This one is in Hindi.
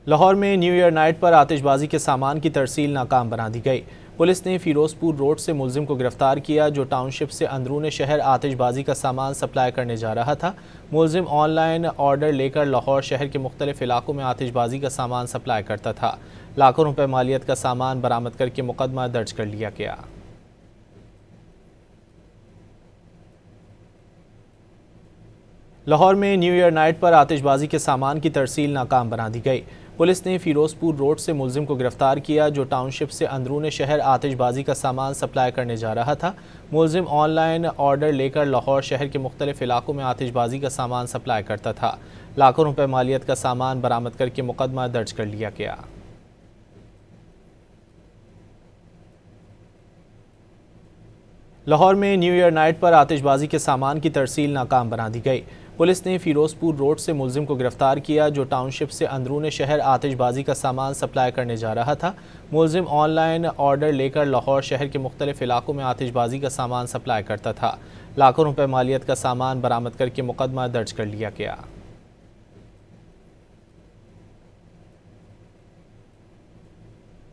लाहौर में न्यू ईयर नाइट पर आतिशबाजी के सामान की तरसील नाकाम बना दी गई। पुलिस ने फिरोजपुर रोड से मुलजिम को गिरफ्तार किया जो टाउनशिप से अंदरून शहर आतिशबाजी का सामान सप्लाई करने जा रहा था। मुलजिम ऑनलाइन ऑर्डर लेकर लाहौर शहर के मुख्तलिफ इलाकों में आतिशबाजी का सामान सप्लाई करता था। लाखों रुपए मालियत का सामान बरामद करके मुकदमा दर्ज कर लिया गया। लाहौर में न्यू ईयर नाइट पर आतिशबाजी के सामान की तरसील नाकाम बना दी गई। पुलिस ने फिरोजपुर रोड से मुलजिम को गिरफ्तार किया जो टाउनशिप से अंदरून शहर आतिशबाजी का सामान सप्लाई करने जा रहा था। मुलजिम ऑनलाइन ऑर्डर लेकर लाहौर शहर के मुख्तलिफ इलाकों में आतिशबाजी का सामान सप्लाई करता था। लाखों रुपए मालियत का सामान बरामद करके मुकदमा दर्ज कर लिया गया। लाहौर में न्यू ईयर नाइट पर आतिशबाजी के सामान की तरसील नाकाम बना दी गई। पुलिस ने फिरोजपुर रोड से मुलजिम को गिरफ्तार किया जो टाउनशिप से अंदरून शहर आतिशबाजी का सामान सप्लाई करने जा रहा था। मुलजिम ऑनलाइन ऑर्डर लेकर लाहौर शहर के मुख्तलिफ इलाकों में आतिशबाजी का सामान सप्लाई करता था। लाखों रुपए मालियत का सामान बरामद करके मुकदमा दर्ज कर लिया गया।